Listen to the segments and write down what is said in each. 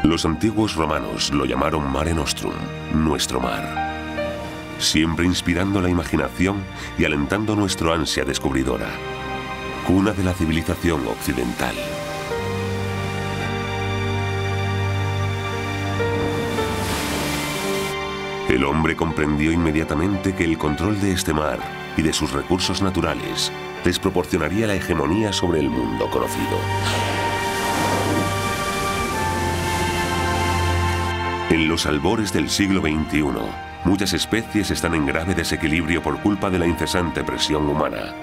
Los antiguos romanos lo llamaron Mare Nostrum, nuestro mar, siempre inspirando la imaginación y alentando nuestra ansia descubridora, cuna de la civilización occidental. El hombre comprendió inmediatamente que el control de este mar y de sus recursos naturales les proporcionaría la hegemonía sobre el mundo conocido. En los albores del siglo XXI, muchas especies están en grave desequilibrio por culpa de la incesante presión humana,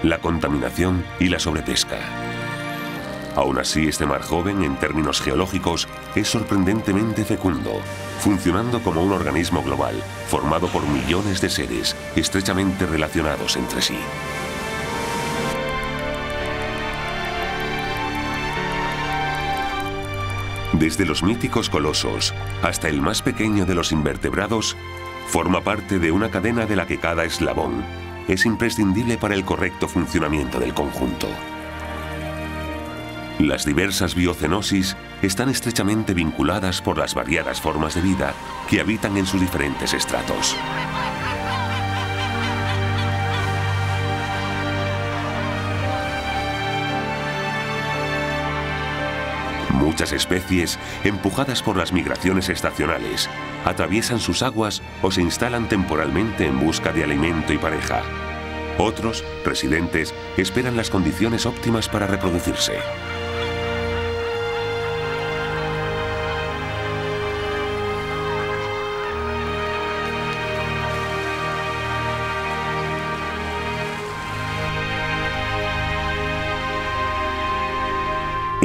la contaminación y la sobrepesca. Aún así, este mar joven, en términos geológicos, es sorprendentemente fecundo, funcionando como un organismo global, formado por millones de seres estrechamente relacionados entre sí. Desde los míticos colosos hasta el más pequeño de los invertebrados, forma parte de una cadena de la que cada eslabón es imprescindible para el correcto funcionamiento del conjunto. Las diversas biocenosis están estrechamente vinculadas por las variadas formas de vida que habitan en sus diferentes estratos. Muchas especies, empujadas por las migraciones estacionales, atraviesan sus aguas o se instalan temporalmente en busca de alimento y pareja. Otros, residentes, esperan las condiciones óptimas para reproducirse.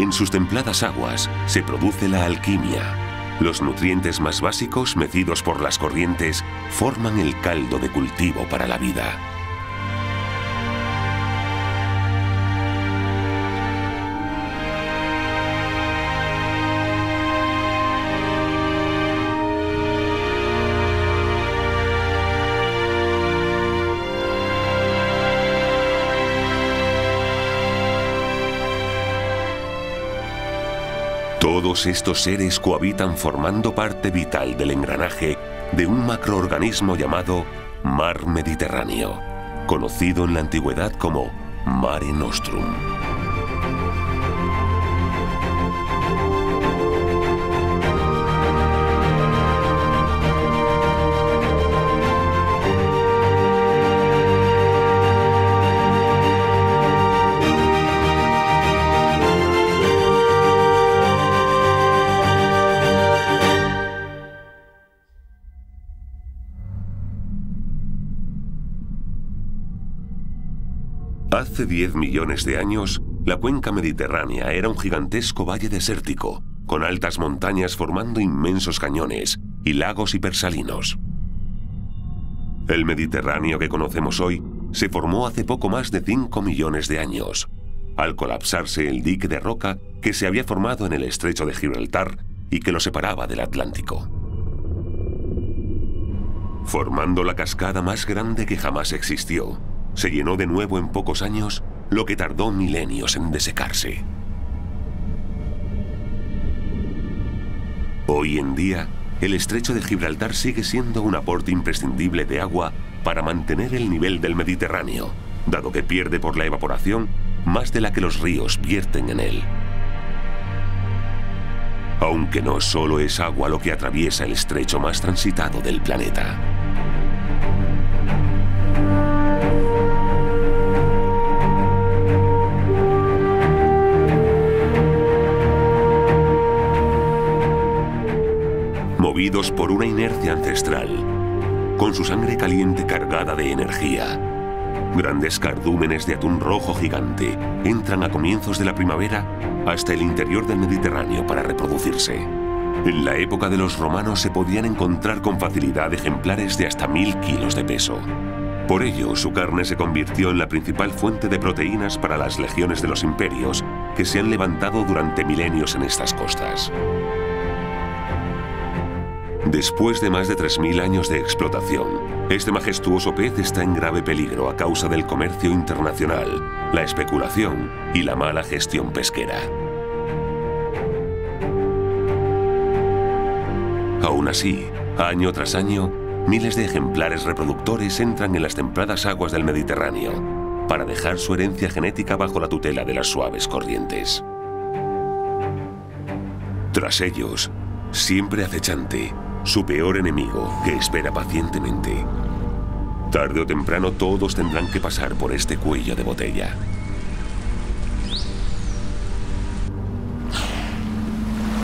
En sus templadas aguas se produce la alquimia. Los nutrientes más básicos, mecidos por las corrientes, forman el caldo de cultivo para la vida. Todos estos seres cohabitan formando parte vital del engranaje de un macroorganismo llamado Mar Mediterráneo, conocido en la antigüedad como Mare Nostrum. Hace 10 millones de años, la cuenca mediterránea era un gigantesco valle desértico, con altas montañas formando inmensos cañones y lagos hipersalinos. El Mediterráneo que conocemos hoy se formó hace poco más de 5 millones de años, al colapsarse el dique de roca que se había formado en el estrecho de Gibraltar y que lo separaba del Atlántico, formando la cascada más grande que jamás existió. Se llenó de nuevo en pocos años, lo que tardó milenios en desecarse. Hoy en día, el estrecho de Gibraltar sigue siendo un aporte imprescindible de agua para mantener el nivel del Mediterráneo, dado que pierde por la evaporación más de la que los ríos vierten en él. Aunque no solo es agua lo que atraviesa el estrecho más transitado del planeta. Movidos por una inercia ancestral, con su sangre caliente cargada de energía, grandes cardúmenes de atún rojo gigante entran a comienzos de la primavera hasta el interior del Mediterráneo para reproducirse. En la época de los romanos se podían encontrar con facilidad ejemplares de hasta 1000 kilos de peso. Por ello, su carne se convirtió en la principal fuente de proteínas para las legiones de los imperios que se han levantado durante milenios en estas costas. Después de más de 3000 años de explotación, este majestuoso pez está en grave peligro a causa del comercio internacional, la especulación y la mala gestión pesquera. Aún así, año tras año, miles de ejemplares reproductores entran en las templadas aguas del Mediterráneo para dejar su herencia genética bajo la tutela de las suaves corrientes. Tras ellos, siempre acechante, su peor enemigo que espera pacientemente. Tarde o temprano todos tendrán que pasar por este cuello de botella.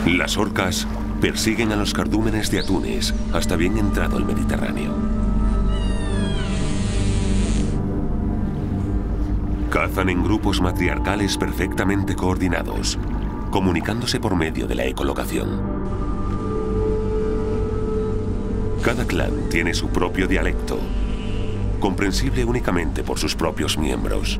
Las orcas persiguen a los cardúmenes de atunes hasta bien entrado el Mediterráneo. Cazan en grupos matriarcales perfectamente coordinados, comunicándose por medio de la ecolocación. Cada clan tiene su propio dialecto, comprensible únicamente por sus propios miembros.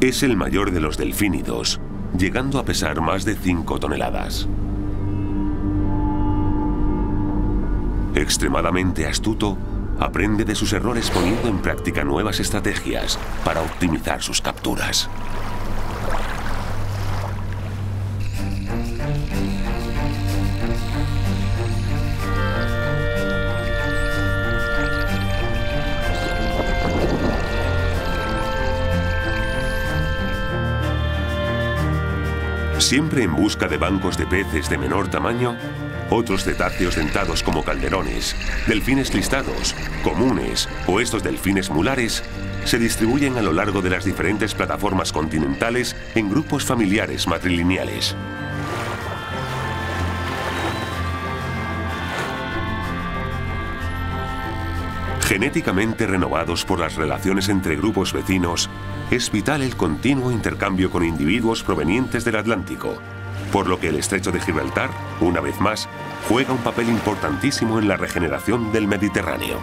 Es el mayor de los delfínidos, llegando a pesar más de 5 toneladas. Extremadamente astuto, aprende de sus errores poniendo en práctica nuevas estrategias para optimizar sus capturas. Siempre en busca de bancos de peces de menor tamaño, otros cetáceos dentados como calderones, delfines listados, comunes o estos delfines mulares se distribuyen a lo largo de las diferentes plataformas continentales en grupos familiares matrilineales. Genéticamente renovados por las relaciones entre grupos vecinos, es vital el continuo intercambio con individuos provenientes del Atlántico, por lo que el Estrecho de Gibraltar, una vez más, juega un papel importantísimo en la regeneración del Mediterráneo.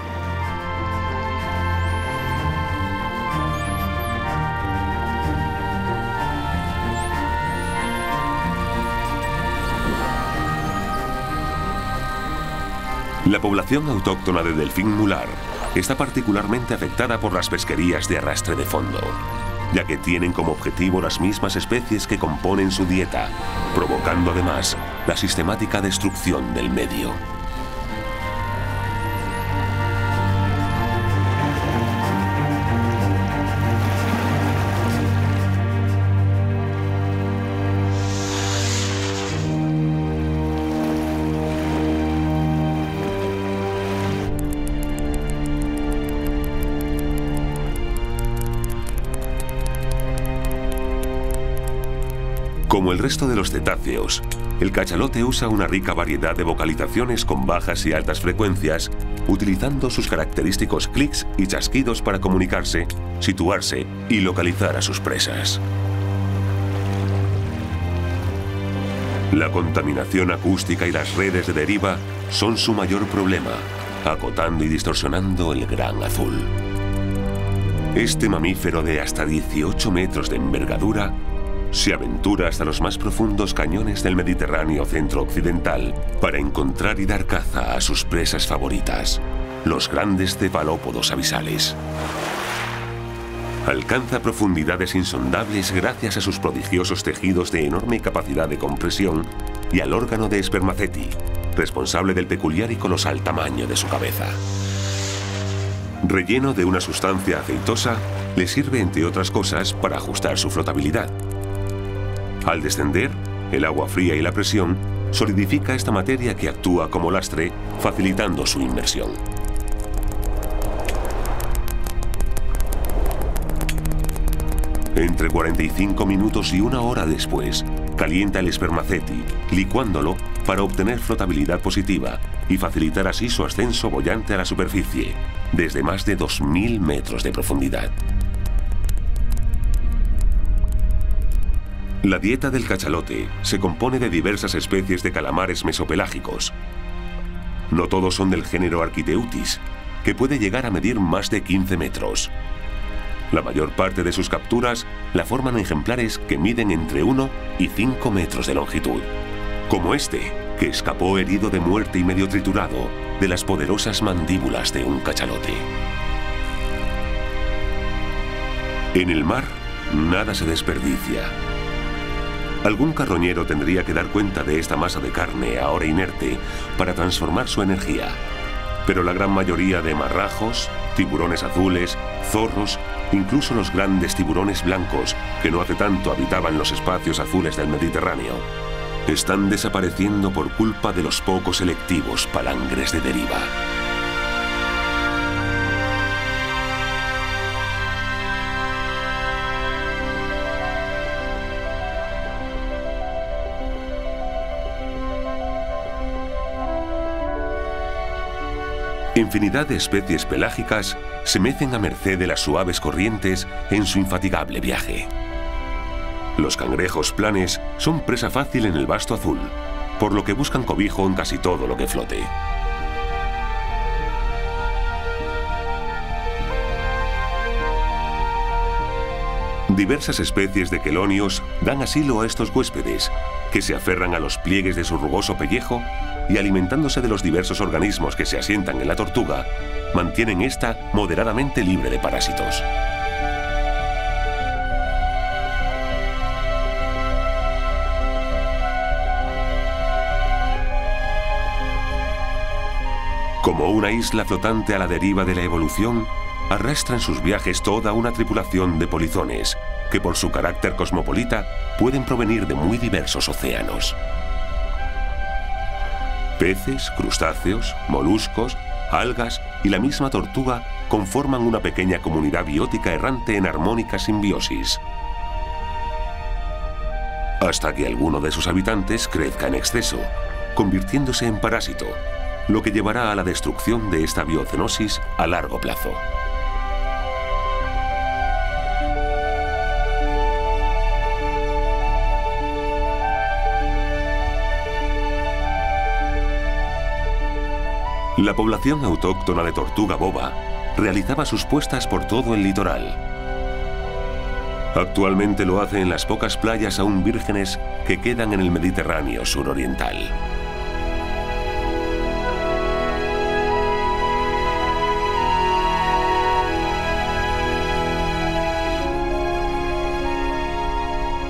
La población autóctona de delfín mular está particularmente afectada por las pesquerías de arrastre de fondo, ya que tienen como objetivo las mismas especies que componen su dieta, provocando además la sistemática destrucción del medio. Como el resto de los cetáceos, el cachalote usa una rica variedad de vocalizaciones con bajas y altas frecuencias, utilizando sus característicos clics y chasquidos para comunicarse, situarse y localizar a sus presas. La contaminación acústica y las redes de deriva son su mayor problema, acotando y distorsionando el gran azul. Este mamífero de hasta 18 metros de envergadura se aventura hasta los más profundos cañones del Mediterráneo centro-occidental para encontrar y dar caza a sus presas favoritas, los grandes cefalópodos abisales. Alcanza profundidades insondables gracias a sus prodigiosos tejidos de enorme capacidad de compresión y al órgano de Spermaceti, responsable del peculiar y colosal tamaño de su cabeza. Relleno de una sustancia aceitosa, le sirve, entre otras cosas, para ajustar su flotabilidad. Al descender, el agua fría y la presión solidifica esta materia que actúa como lastre, facilitando su inmersión. Entre 45 minutos y 1 hora después, calienta el Spermaceti, licuándolo para obtener flotabilidad positiva y facilitar así su ascenso boyante a la superficie, desde más de 2000 metros de profundidad. La dieta del cachalote se compone de diversas especies de calamares mesopelágicos. No todos son del género Architeuthis, que puede llegar a medir más de 15 metros. La mayor parte de sus capturas la forman ejemplares que miden entre 1 y 5 metros de longitud, como este, que escapó herido de muerte y medio triturado de las poderosas mandíbulas de un cachalote. En el mar, nada se desperdicia. Algún carroñero tendría que dar cuenta de esta masa de carne ahora inerte para transformar su energía. Pero la gran mayoría de marrajos, tiburones azules, zorros, incluso los grandes tiburones blancos que no hace tanto habitaban los espacios azules del Mediterráneo, están desapareciendo por culpa de los poco selectivos palangres de deriva. Infinidad de especies pelágicas se mecen a merced de las suaves corrientes en su infatigable viaje. Los cangrejos planes son presa fácil en el vasto azul, por lo que buscan cobijo en casi todo lo que flote. Diversas especies de quelonios dan asilo a estos huéspedes, que se aferran a los pliegues de su rugoso pellejo y, alimentándose de los diversos organismos que se asientan en la tortuga, mantienen esta moderadamente libre de parásitos. Como una isla flotante a la deriva de la evolución, arrastra en sus viajes toda una tripulación de polizones, que por su carácter cosmopolita pueden provenir de muy diversos océanos. Peces, crustáceos, moluscos, algas y la misma tortuga conforman una pequeña comunidad biótica errante en armónica simbiosis, hasta que alguno de sus habitantes crezca en exceso, convirtiéndose en parásito, lo que llevará a la destrucción de esta biocenosis a largo plazo. La población autóctona de tortuga boba realizaba sus puestas por todo el litoral. Actualmente lo hace en las pocas playas aún vírgenes que quedan en el Mediterráneo suroriental.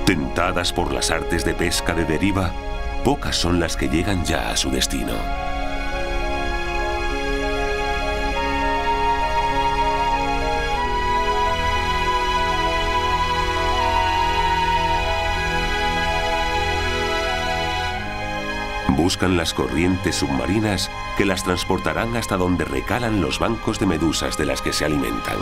Tentadas por las artes de pesca de deriva, pocas son las que llegan ya a su destino. Buscan las corrientes submarinas que las transportarán hasta donde recalan los bancos de medusas de las que se alimentan.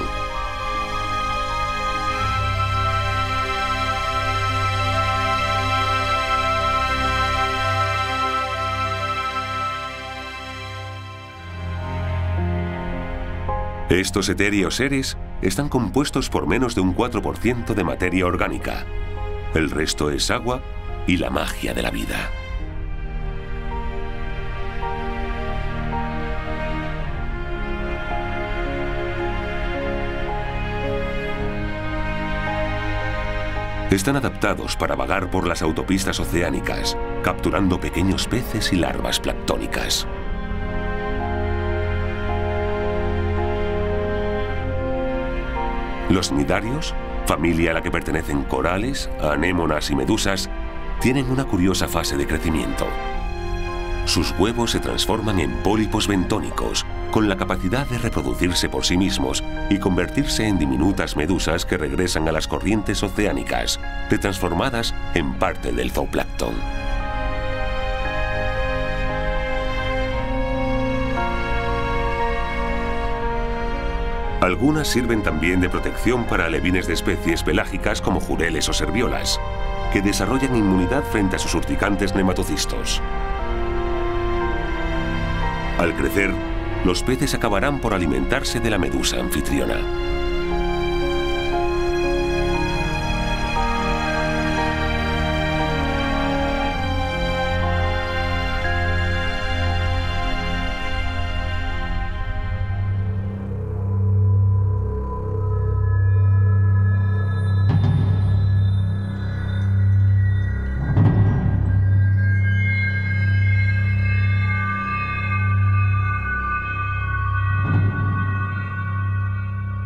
Estos etéreos seres están compuestos por menos de un 4% de materia orgánica. El resto es agua y la magia de la vida. Están adaptados para vagar por las autopistas oceánicas, capturando pequeños peces y larvas planctónicas. Los cnidarios, familia a la que pertenecen corales, anémonas y medusas, tienen una curiosa fase de crecimiento. Sus huevos se transforman en pólipos bentónicos, con la capacidad de reproducirse por sí mismos y convertirse en diminutas medusas que regresan a las corrientes oceánicas, retransformadas en parte del zooplancton. Algunas sirven también de protección para alevines de especies pelágicas como jureles o serviolas, que desarrollan inmunidad frente a sus urticantes nematocistos. Al crecer, los peces acabarán por alimentarse de la medusa anfitriona.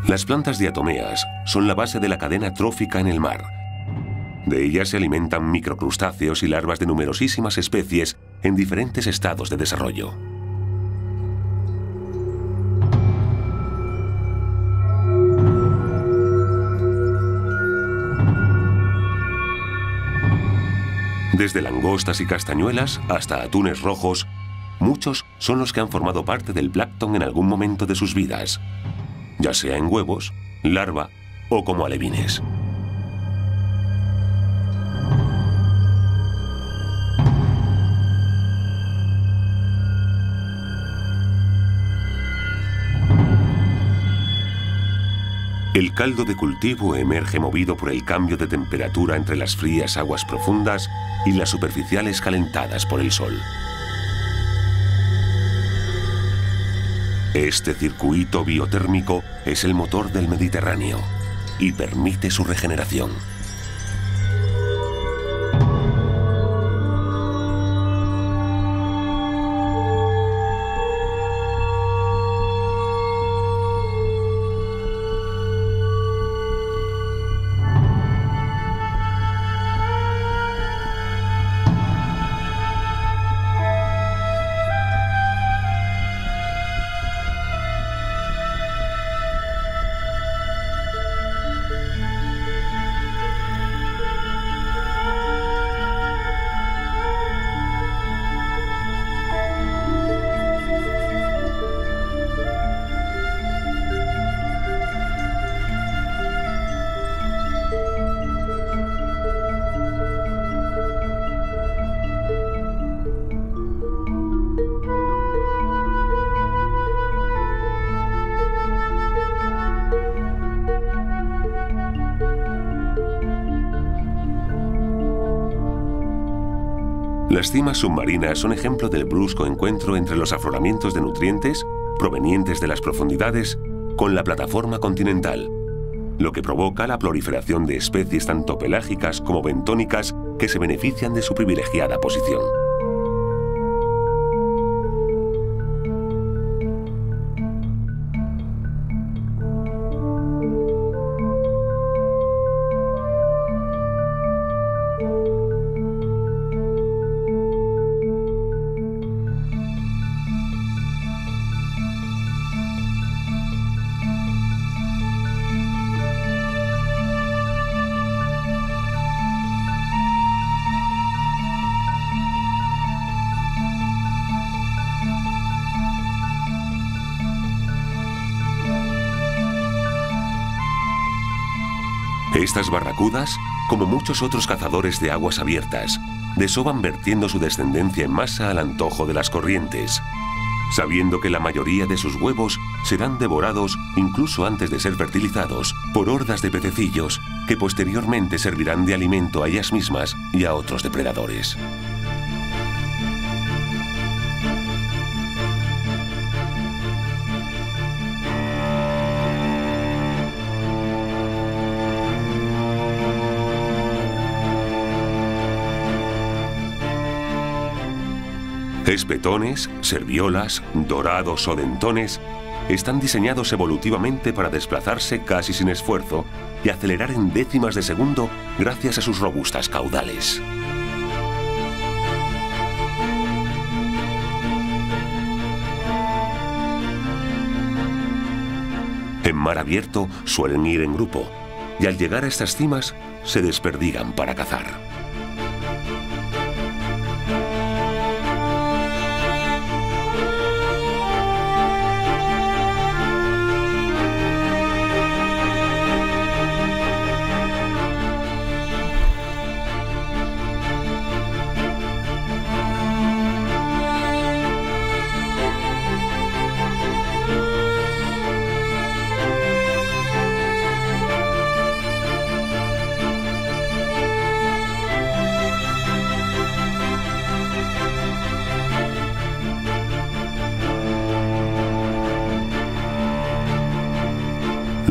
Las plantas diatomeas son la base de la cadena trófica en el mar. De ellas se alimentan microcrustáceos y larvas de numerosísimas especies en diferentes estados de desarrollo. Desde langostas y castañuelas hasta atunes rojos, muchos son los que han formado parte del plancton en algún momento de sus vidas, ya sea en huevos, larva o como alevines. El caldo de cultivo emerge movido por el cambio de temperatura entre las frías aguas profundas y las superficiales calentadas por el sol. Este circuito biotérmico es el motor del Mediterráneo y permite su regeneración. Las cimas submarinas son ejemplo del brusco encuentro entre los afloramientos de nutrientes provenientes de las profundidades con la plataforma continental, lo que provoca la proliferación de especies tanto pelágicas como bentónicas que se benefician de su privilegiada posición. Estas barracudas, como muchos otros cazadores de aguas abiertas, desovan vertiendo su descendencia en masa al antojo de las corrientes, sabiendo que la mayoría de sus huevos serán devorados incluso antes de ser fertilizados por hordas de pececillos que posteriormente servirán de alimento a ellas mismas y a otros depredadores. Espetones, serviolas, dorados o dentones están diseñados evolutivamente para desplazarse casi sin esfuerzo y acelerar en décimas de segundo gracias a sus robustas caudales. En mar abierto suelen ir en grupo y al llegar a estas cimas se desperdigan para cazar.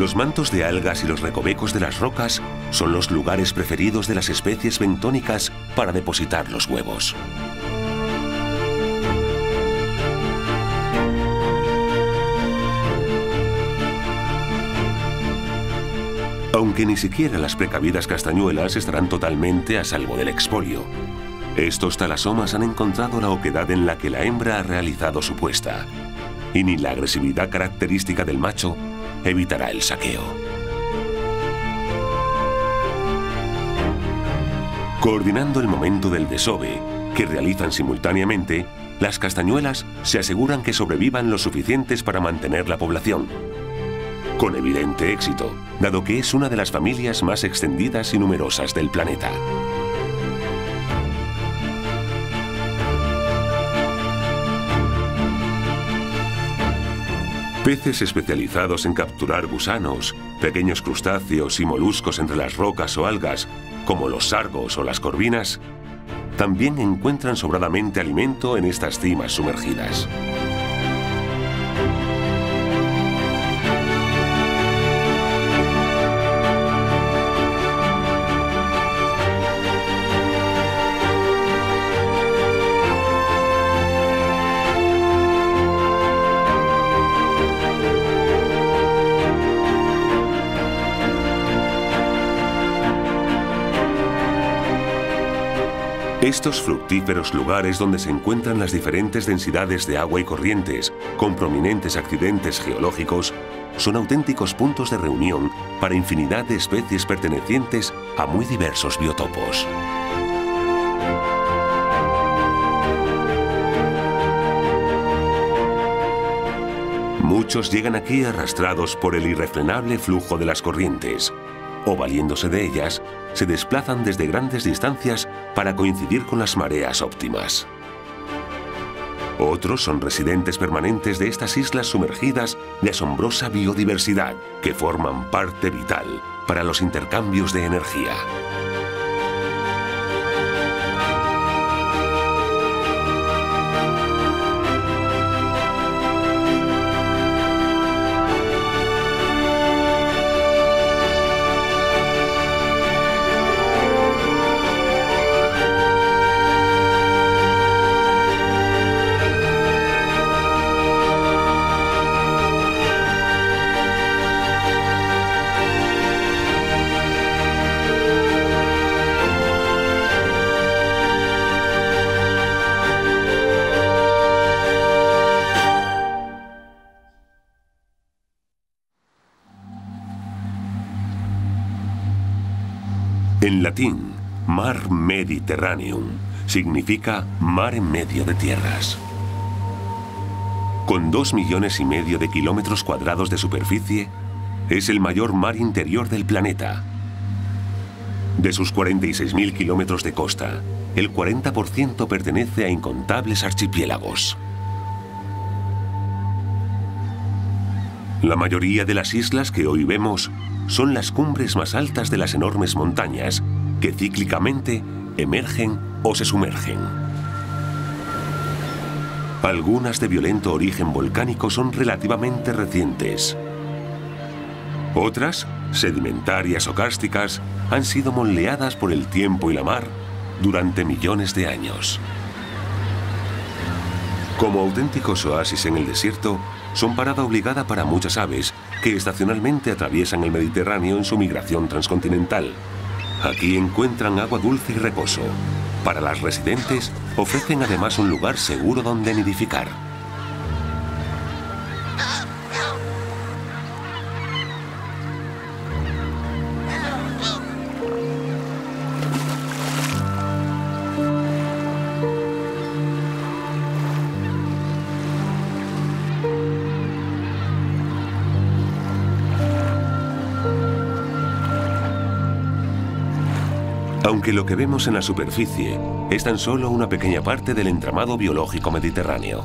Los mantos de algas y los recovecos de las rocas son los lugares preferidos de las especies bentónicas para depositar los huevos. Aunque ni siquiera las precavidas castañuelas estarán totalmente a salvo del expolio. Estos talasomas han encontrado la oquedad en la que la hembra ha realizado su puesta, y ni la agresividad característica del macho evitará el saqueo. Coordinando el momento del desove, que realizan simultáneamente, las castañuelas se aseguran que sobrevivan lo suficientes para mantener la población. Con evidente éxito, dado que es una de las familias más extendidas y numerosas del planeta. Peces especializados en capturar gusanos, pequeños crustáceos y moluscos entre las rocas o algas, como los sargos o las corvinas, también encuentran sobradamente alimento en estas cimas sumergidas. Estos fructíferos lugares donde se encuentran las diferentes densidades de agua y corrientes, con prominentes accidentes geológicos, son auténticos puntos de reunión para infinidad de especies pertenecientes a muy diversos biotopos. Muchos llegan aquí arrastrados por el irrefrenable flujo de las corrientes, o valiéndose de ellas, se desplazan desde grandes distancias para coincidir con las mareas óptimas. Otros son residentes permanentes de estas islas sumergidas de asombrosa biodiversidad que forman parte vital para los intercambios de energía. En latín, Mar Mediterraneum significa mar en medio de tierras. Con 2,5 millones de kilómetros cuadrados de superficie, es el mayor mar interior del planeta. De sus 46.000 kilómetros de costa, el 40% pertenece a incontables archipiélagos. La mayoría de las islas que hoy vemos son las cumbres más altas de las enormes montañas que cíclicamente emergen o se sumergen. Algunas de violento origen volcánico son relativamente recientes. Otras, sedimentarias o kársticas, han sido moldeadas por el tiempo y la mar durante millones de años. Como auténticos oasis en el desierto, son parada obligada para muchas aves que estacionalmente atraviesan el Mediterráneo en su migración transcontinental. Aquí encuentran agua dulce y reposo. Para las residentes, ofrecen además un lugar seguro donde nidificar. Aunque lo que vemos en la superficie es tan solo una pequeña parte del entramado biológico mediterráneo.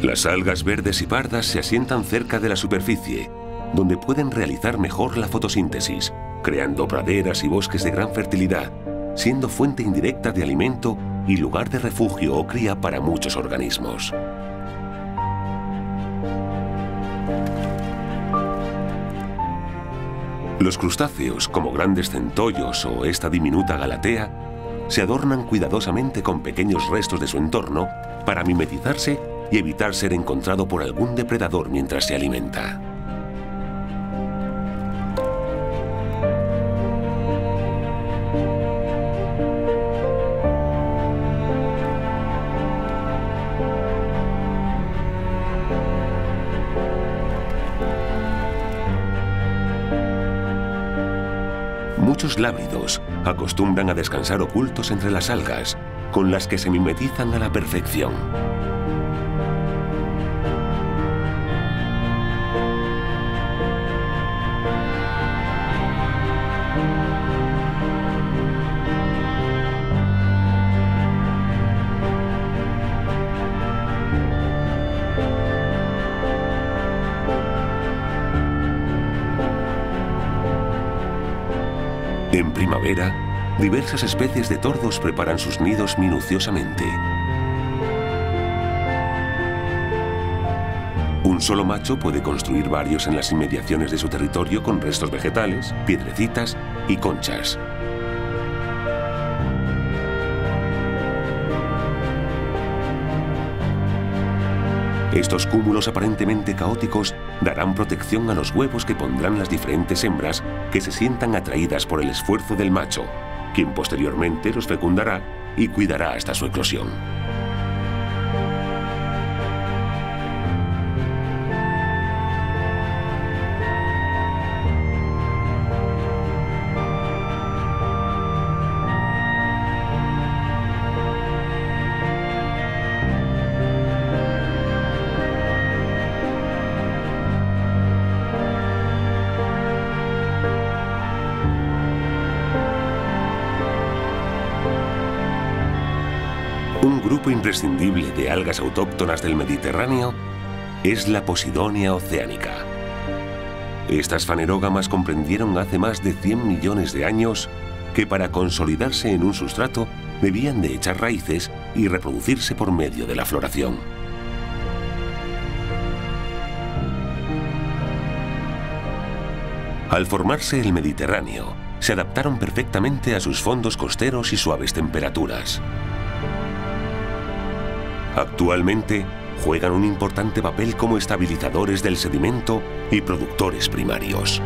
Las algas verdes y pardas se asientan cerca de la superficie, donde pueden realizar mejor la fotosíntesis, creando praderas y bosques de gran fertilidad, siendo fuente indirecta de alimento y lugar de refugio o cría para muchos organismos. Los crustáceos, como grandes centollos o esta diminuta galatea, se adornan cuidadosamente con pequeños restos de su entorno para mimetizarse y evitar ser encontrado por algún depredador mientras se alimenta. Muchos lábridos acostumbran a descansar ocultos entre las algas, con las que se mimetizan a la perfección. En primavera, diversas especies de tordos preparan sus nidos minuciosamente. Un solo macho puede construir varios en las inmediaciones de su territorio con restos vegetales, piedrecitas y conchas. Estos cúmulos aparentemente caóticos darán protección a los huevos que pondrán las diferentes hembras que se sientan atraídas por el esfuerzo del macho, quien posteriormente los fecundará y cuidará hasta su eclosión. Un grupo imprescindible de algas autóctonas del Mediterráneo es la Posidonia oceanica. Estas fanerógamas comprendieron hace más de 100 millones de años que para consolidarse en un sustrato debían de echar raíces y reproducirse por medio de la floración. Al formarse el Mediterráneo, se adaptaron perfectamente a sus fondos costeros y suaves temperaturas. Actualmente juegan un importante papel como estabilizadores del sedimento y productores primarios.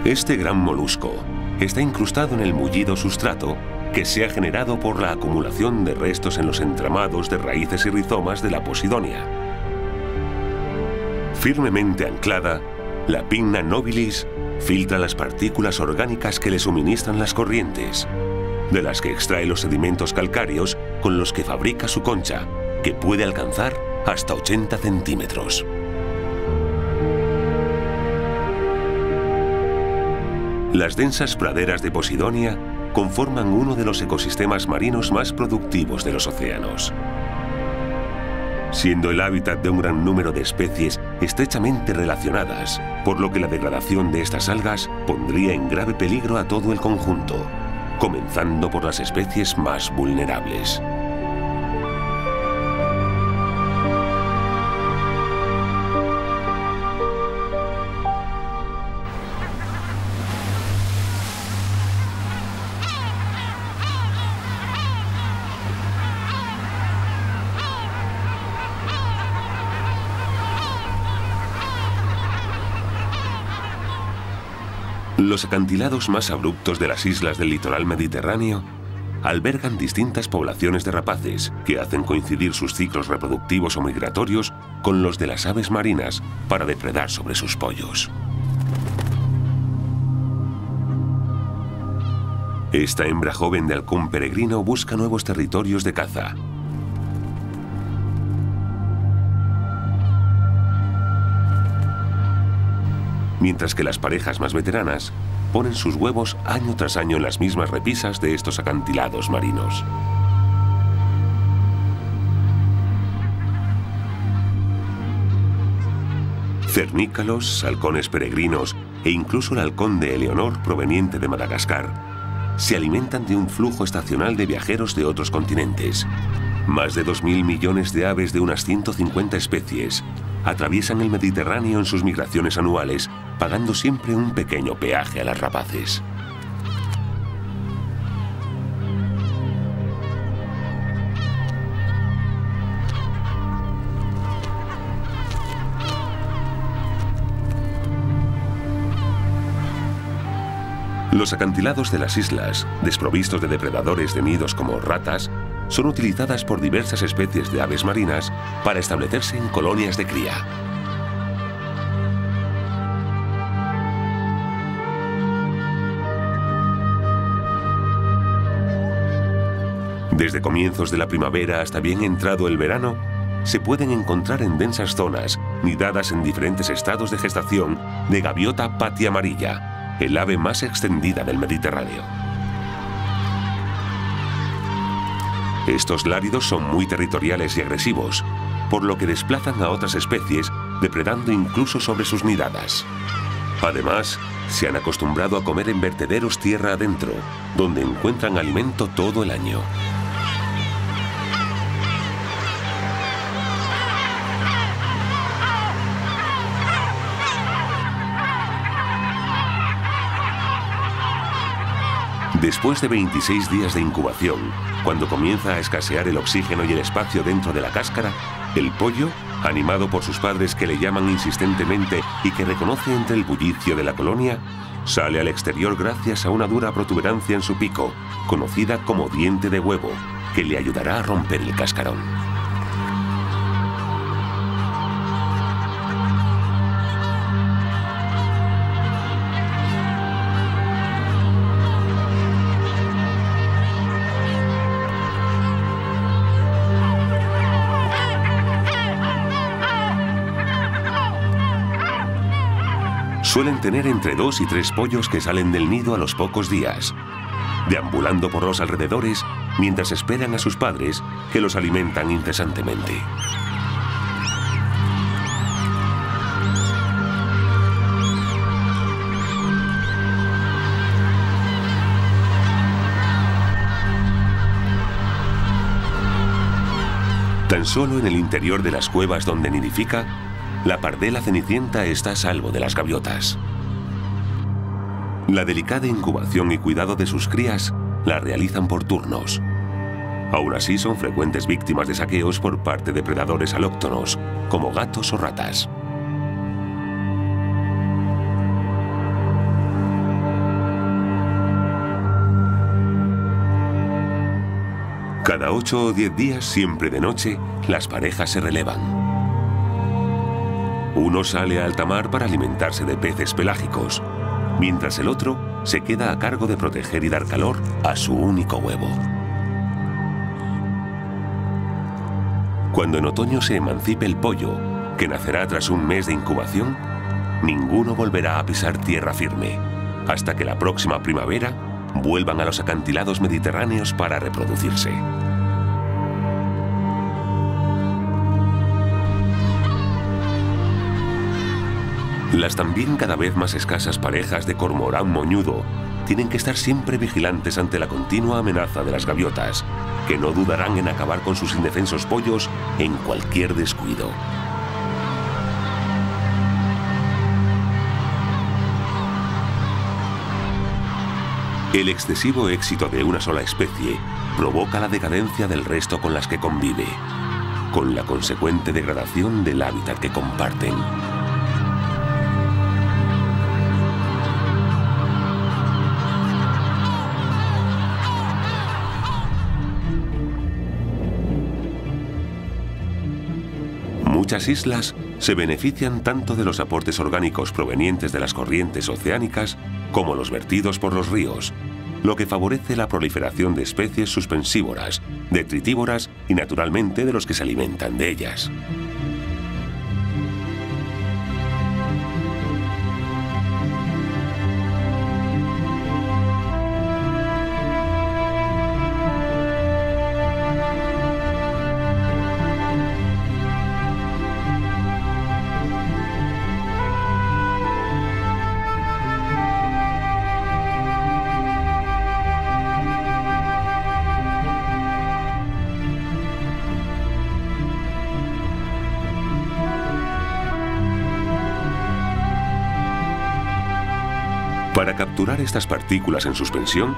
Este gran molusco está incrustado en el mullido sustrato que se ha generado por la acumulación de restos en los entramados de raíces y rizomas de la Posidonia. Firmemente anclada, la Pinna nobilis filtra las partículas orgánicas que le suministran las corrientes, de las que extrae los sedimentos calcáreos con los que fabrica su concha, que puede alcanzar hasta 80 centímetros. Las densas praderas de Posidonia conforman uno de los ecosistemas marinos más productivos de los océanos. Siendo el hábitat de un gran número de especies estrechamente relacionadas, por lo que la degradación de estas algas pondría en grave peligro a todo el conjunto, comenzando por las especies más vulnerables. Los acantilados más abruptos de las islas del litoral mediterráneo albergan distintas poblaciones de rapaces que hacen coincidir sus ciclos reproductivos o migratorios con los de las aves marinas para depredar sobre sus pollos. Esta hembra joven de halcón peregrino busca nuevos territorios de caza. Mientras que las parejas más veteranas ponen sus huevos año tras año en las mismas repisas de estos acantilados marinos. Cernícalos, halcones peregrinos e incluso el halcón de Eleonor proveniente de Madagascar se alimentan de un flujo estacional de viajeros de otros continentes Más de 2.000 millones de aves de unas 150 especies atraviesan el Mediterráneo en sus migraciones anuales, pagando siempre un pequeño peaje a las rapaces. Los acantilados de las islas, desprovistos de depredadores de nidos como ratas, son utilizadas por diversas especies de aves marinas para establecerse en colonias de cría. Desde comienzos de la primavera hasta bien entrado el verano, se pueden encontrar en densas zonas, nidadas en diferentes estados de gestación, de gaviota patia amarilla, el ave más extendida del Mediterráneo. Estos láridos son muy territoriales y agresivos, por lo que desplazan a otras especies, depredando incluso sobre sus nidadas. Además, se han acostumbrado a comer en vertederos tierra adentro, donde encuentran alimento todo el año. Después de 26 días de incubación, cuando comienza a escasear el oxígeno y el espacio dentro de la cáscara, el pollo, animado por sus padres que le llaman insistentemente y que reconoce entre el bullicio de la colonia, sale al exterior gracias a una dura protuberancia en su pico, conocida como diente de huevo, que le ayudará a romper el cascarón. Suelen tener entre 2 y 3 pollos que salen del nido a los pocos días, deambulando por los alrededores mientras esperan a sus padres que los alimentan incesantemente. Tan solo en el interior de las cuevas donde nidifica, la pardela cenicienta está a salvo de las gaviotas. La delicada incubación y cuidado de sus crías la realizan por turnos. Aún así son frecuentes víctimas de saqueos por parte de predadores alóctonos, como gatos o ratas. Cada 8 o 10 días, siempre de noche, las parejas se relevan. Uno sale a alta mar para alimentarse de peces pelágicos, mientras el otro se queda a cargo de proteger y dar calor a su único huevo. Cuando en otoño se emancipe el pollo, que nacerá tras un mes de incubación, ninguno volverá a pisar tierra firme, hasta que la próxima primavera vuelvan a los acantilados mediterráneos para reproducirse. Las también cada vez más escasas parejas de cormorán moñudo tienen que estar siempre vigilantes ante la continua amenaza de las gaviotas, que no dudarán en acabar con sus indefensos pollos en cualquier descuido. El excesivo éxito de una sola especie provoca la decadencia del resto con las que convive, con la consecuente degradación del hábitat que comparten. Muchas islas se benefician tanto de los aportes orgánicos provenientes de las corrientes oceánicas como los vertidos por los ríos, lo que favorece la proliferación de especies suspensívoras, detritívoras y naturalmente de los que se alimentan de ellas. Para capturar estas partículas en suspensión,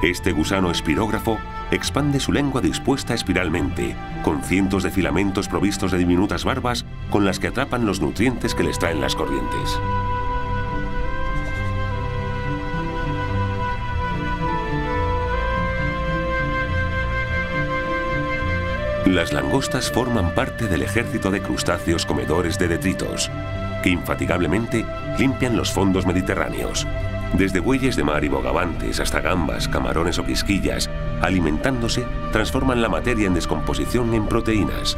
este gusano espirógrafo expande su lengua dispuesta espiralmente, con cientos de filamentos provistos de diminutas barbas con las que atrapan los nutrientes que les traen las corrientes. Las langostas forman parte del ejército de crustáceos comedores de detritos, que infatigablemente limpian los fondos mediterráneos, desde bueyes de mar y bogavantes hasta gambas, camarones o quisquillas. Alimentándose, transforman la materia en descomposición en proteínas,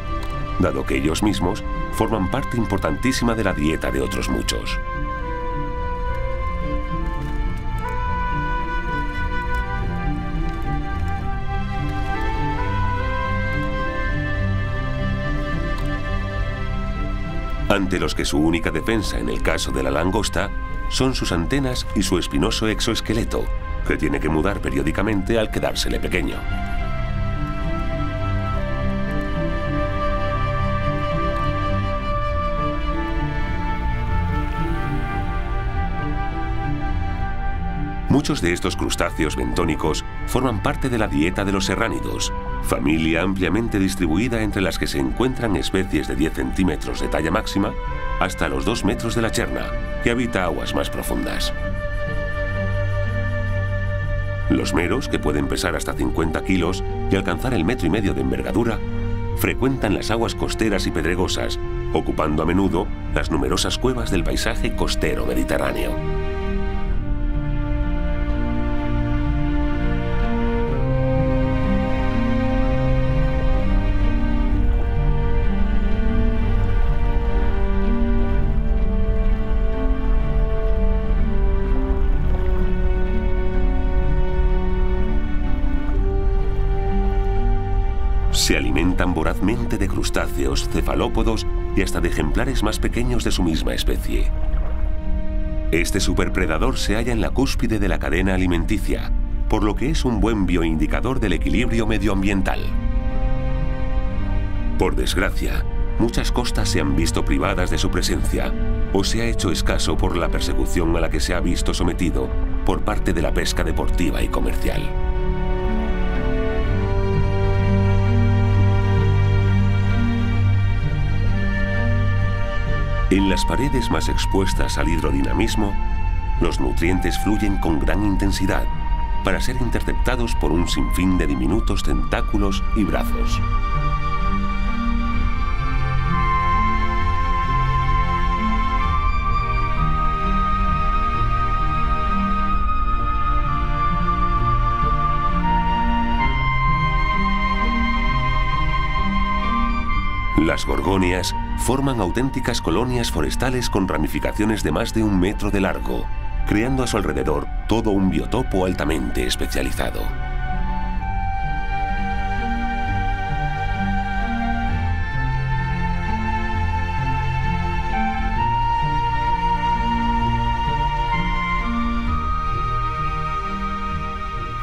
dado que ellos mismos forman parte importantísima de la dieta de otros muchos. Ante los que su única defensa en el caso de la langosta son sus antenas y su espinoso exoesqueleto, que tiene que mudar periódicamente al quedársele pequeño. Muchos de estos crustáceos bentónicos forman parte de la dieta de los serránidos, familia ampliamente distribuida entre las que se encuentran especies de 10 centímetros de talla máxima hasta los 2 metros de la cherna, que habita aguas más profundas. Los meros, que pueden pesar hasta 50 kilos y alcanzar el 1,5 metros de envergadura, frecuentan las aguas costeras y pedregosas, ocupando a menudo las numerosas cuevas del paisaje costero mediterráneo. Se alimentan vorazmente de crustáceos, cefalópodos y hasta de ejemplares más pequeños de su misma especie. Este superpredador se halla en la cúspide de la cadena alimenticia, por lo que es un buen bioindicador del equilibrio medioambiental. Por desgracia, muchas costas se han visto privadas de su presencia o se ha hecho escaso por la persecución a la que se ha visto sometido por parte de la pesca deportiva y comercial. En las paredes más expuestas al hidrodinamismo, los nutrientes fluyen con gran intensidad para ser interceptados por un sinfín de diminutos tentáculos y brazos. Las gorgonias forman auténticas colonias forestales con ramificaciones de más de 1 metro de largo, creando a su alrededor todo un biotopo altamente especializado.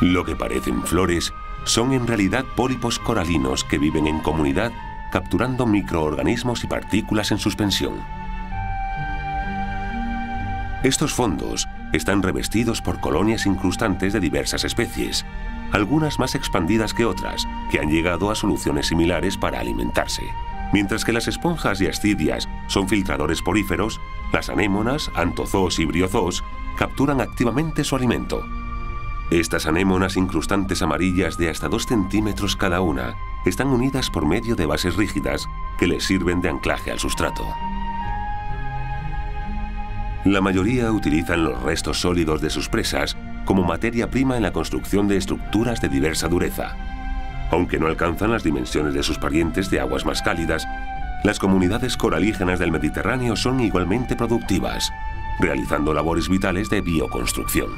Lo que parecen flores son en realidad pólipos coralinos que viven en comunidad, capturando microorganismos y partículas en suspensión. Estos fondos están revestidos por colonias incrustantes de diversas especies, algunas más expandidas que otras, que han llegado a soluciones similares para alimentarse. Mientras que las esponjas y ascidias son filtradores poríferos, las anémonas, anthozoos y briozoos capturan activamente su alimento. Estas anémonas incrustantes amarillas de hasta 2 centímetros cada una están unidas por medio de bases rígidas que les sirven de anclaje al sustrato. La mayoría utilizan los restos sólidos de sus presas como materia prima en la construcción de estructuras de diversa dureza. Aunque no alcanzan las dimensiones de sus parientes de aguas más cálidas, las comunidades coralígenas del Mediterráneo son igualmente productivas, realizando labores vitales de bioconstrucción.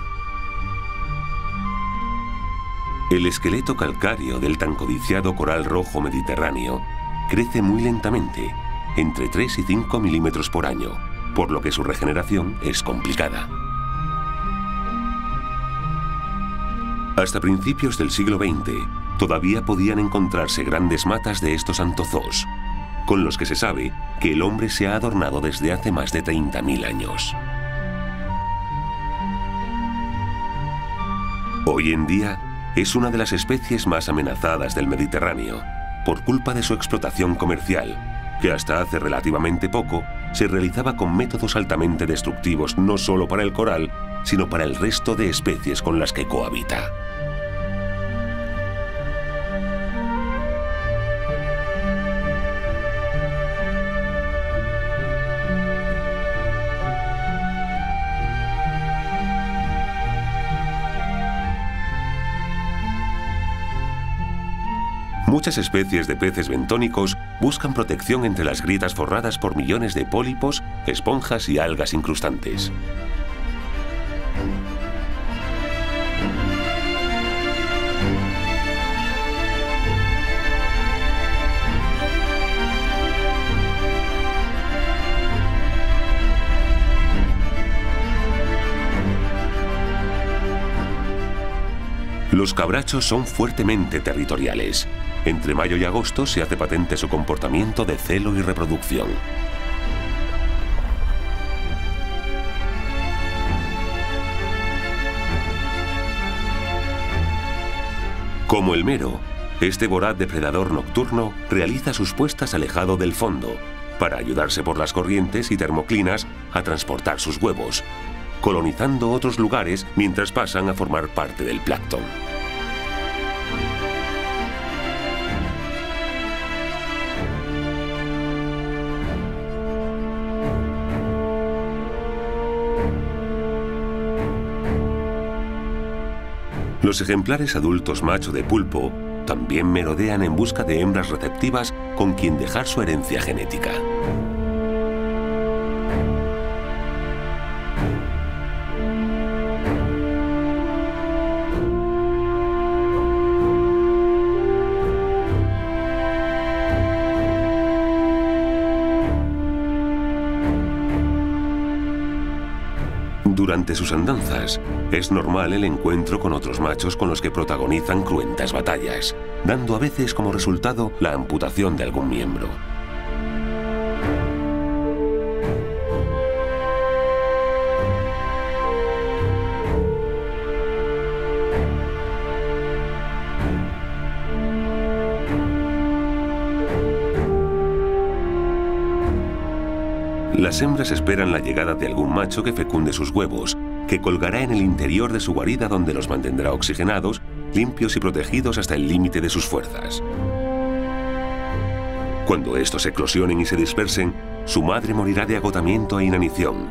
El esqueleto calcáreo del tan codiciado coral rojo mediterráneo crece muy lentamente, entre 3 y 5 milímetros por año, por lo que su regeneración es complicada. Hasta principios del siglo XX, todavía podían encontrarse grandes matas de estos anthozoos, con los que se sabe que el hombre se ha adornado desde hace más de 30.000 años. Hoy en día es una de las especies más amenazadas del Mediterráneo, por culpa de su explotación comercial, que hasta hace relativamente poco se realizaba con métodos altamente destructivos no solo para el coral, sino para el resto de especies con las que cohabita. Muchas especies de peces bentónicos buscan protección entre las grietas forradas por millones de pólipos, esponjas y algas incrustantes. Los cabrachos son fuertemente territoriales. Entre mayo y agosto se hace patente su comportamiento de celo y reproducción. Como el mero, este voraz depredador nocturno realiza sus puestas alejado del fondo para ayudarse por las corrientes y termoclinas a transportar sus huevos, colonizando otros lugares mientras pasan a formar parte del plancton. Los ejemplares adultos macho de pulpo también merodean en busca de hembras receptivas con quien dejar su herencia genética. Durante sus andanzas, es normal el encuentro con otros machos con los que protagonizan cruentas batallas, dando a veces como resultado la amputación de algún miembro. Las hembras esperan la llegada de algún macho que fecunde sus huevos, que colgará en el interior de su guarida donde los mantendrá oxigenados, limpios y protegidos hasta el límite de sus fuerzas. Cuando estos eclosionen y se dispersen, su madre morirá de agotamiento e inanición.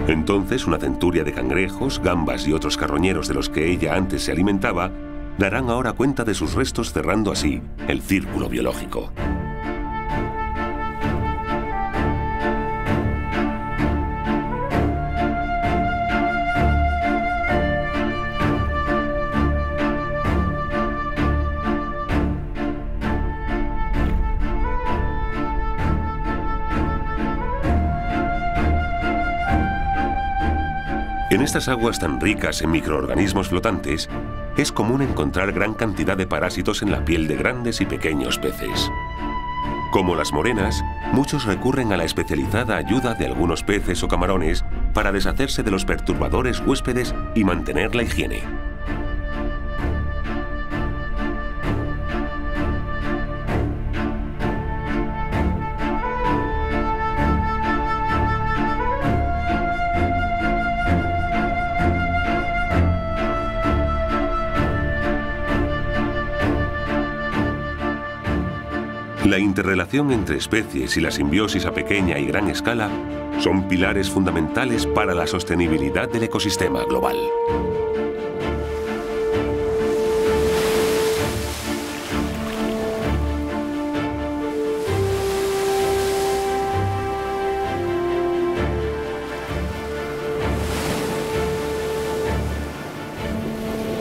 Entonces una centuria de cangrejos, gambas y otros carroñeros de los que ella antes se alimentaba, darán ahora cuenta de sus restos, cerrando así el círculo biológico. En estas aguas tan ricas en microorganismos flotantes, es común encontrar gran cantidad de parásitos en la piel de grandes y pequeños peces. Como las morenas, muchos recurren a la especializada ayuda de algunos peces o camarones para deshacerse de los perturbadores huéspedes y mantener la higiene. La interrelación entre especies y la simbiosis a pequeña y gran escala son pilares fundamentales para la sostenibilidad del ecosistema global.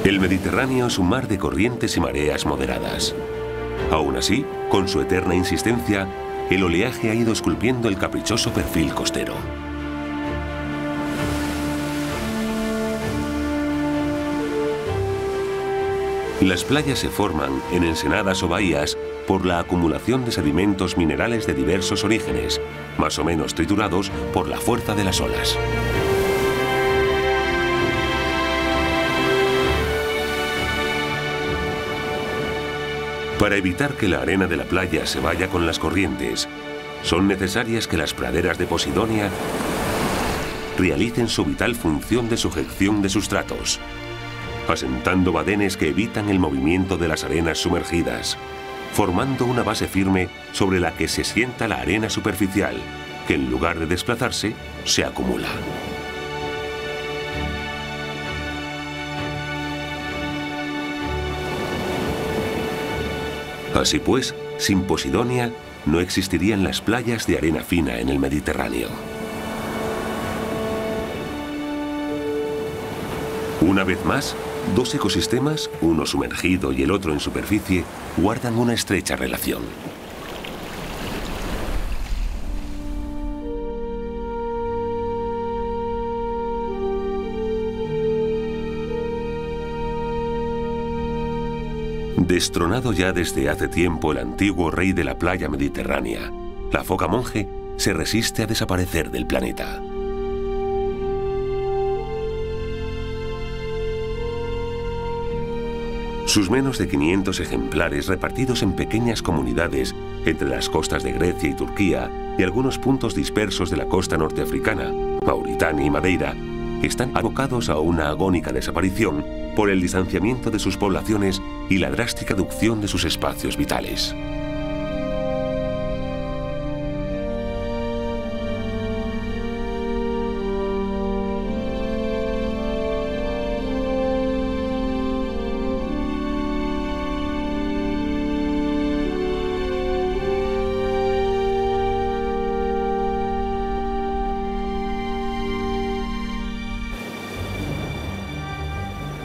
El Mediterráneo es un mar de corrientes y mareas moderadas. Aún así, con su eterna insistencia, el oleaje ha ido esculpiendo el caprichoso perfil costero. Las playas se forman en ensenadas o bahías por la acumulación de sedimentos minerales de diversos orígenes, más o menos triturados por la fuerza de las olas. Para evitar que la arena de la playa se vaya con las corrientes, son necesarias que las praderas de Posidonia realicen su vital función de sujeción de sustratos, asentando badenes que evitan el movimiento de las arenas sumergidas, formando una base firme sobre la que se sienta la arena superficial, que en lugar de desplazarse, se acumula. Así pues, sin Posidonia, no existirían las playas de arena fina en el Mediterráneo. Una vez más, dos ecosistemas, uno sumergido y el otro en superficie, guardan una estrecha relación. Destronado ya desde hace tiempo el antiguo rey de la playa mediterránea, la foca monje se resiste a desaparecer del planeta. Sus menos de 500 ejemplares repartidos en pequeñas comunidades entre las costas de Grecia y Turquía y algunos puntos dispersos de la costa norteafricana, Mauritania y Madeira, están abocados a una agónica desaparición por el distanciamiento de sus poblaciones y la drástica reducción de sus espacios vitales.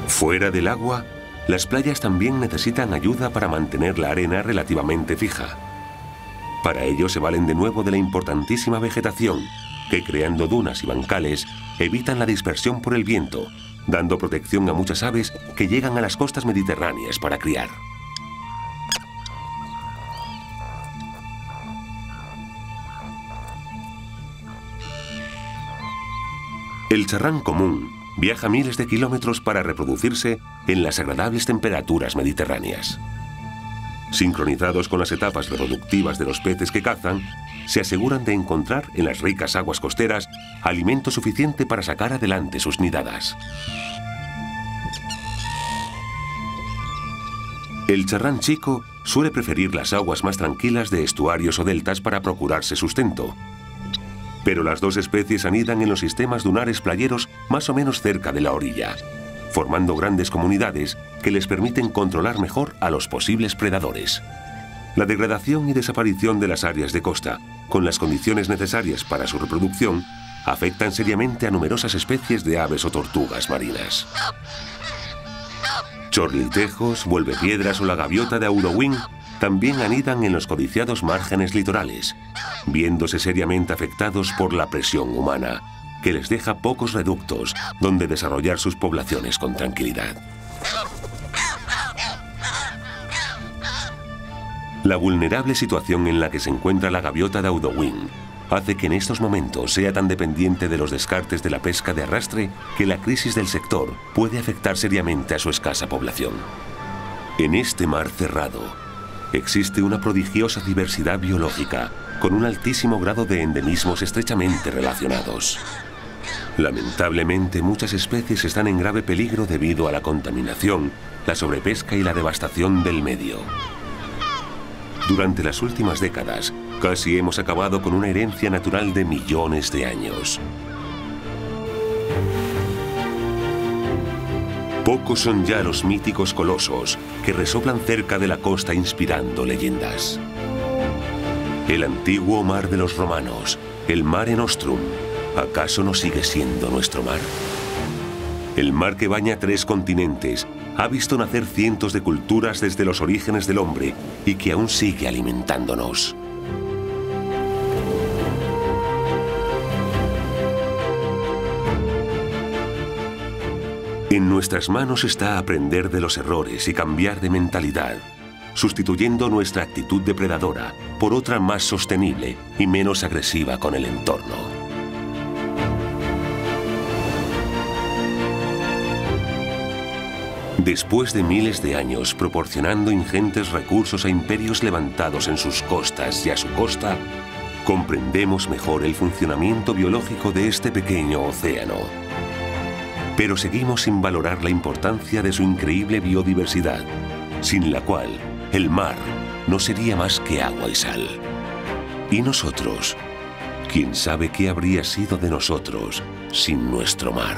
Fuera del agua, las playas también necesitan ayuda para mantener la arena relativamente fija. Para ello se valen de nuevo de la importantísima vegetación, que creando dunas y bancales evitan la dispersión por el viento, dando protección a muchas aves que llegan a las costas mediterráneas para criar. El charrán común viaja miles de kilómetros para reproducirse en las agradables temperaturas mediterráneas. Sincronizados con las etapas reproductivas de los peces que cazan, se aseguran de encontrar en las ricas aguas costeras alimento suficiente para sacar adelante sus nidadas. El charrán chico suele preferir las aguas más tranquilas de estuarios o deltas para procurarse sustento. Pero las dos especies anidan en los sistemas dunares playeros más o menos cerca de la orilla, formando grandes comunidades que les permiten controlar mejor a los posibles predadores. La degradación y desaparición de las áreas de costa, con las condiciones necesarias para su reproducción, afectan seriamente a numerosas especies de aves o tortugas marinas. Chorlitejos, vuelvepiedras o la gaviota de Audouin también anidan en los codiciados márgenes litorales, viéndose seriamente afectados por la presión humana, que les deja pocos reductos donde desarrollar sus poblaciones con tranquilidad. La vulnerable situación en la que se encuentra la gaviota de Audouin hace que en estos momentos sea tan dependiente de los descartes de la pesca de arrastre que la crisis del sector puede afectar seriamente a su escasa población. En este mar cerrado existe una prodigiosa diversidad biológica con un altísimo grado de endemismos estrechamente relacionados. Lamentablemente, muchas especies están en grave peligro debido a la contaminación, la sobrepesca y la devastación del medio. Durante las últimas décadas, casi hemos acabado con una herencia natural de millones de años. Pocos son ya los míticos colosos que resoplan cerca de la costa inspirando leyendas. El antiguo mar de los romanos, el Mare Nostrum, ¿acaso no sigue siendo nuestro mar? El mar que baña 3 continentes ha visto nacer cientos de culturas desde los orígenes del hombre y que aún sigue alimentándonos. En nuestras manos está aprender de los errores y cambiar de mentalidad, sustituyendo nuestra actitud depredadora por otra más sostenible y menos agresiva con el entorno. Después de miles de años proporcionando ingentes recursos a imperios levantados en sus costas y a su costa, comprendemos mejor el funcionamiento biológico de este pequeño océano. Pero seguimos sin valorar la importancia de su increíble biodiversidad, sin la cual el mar no sería más que agua y sal. ¿Y nosotros? ¿Quién sabe qué habría sido de nosotros sin nuestro mar?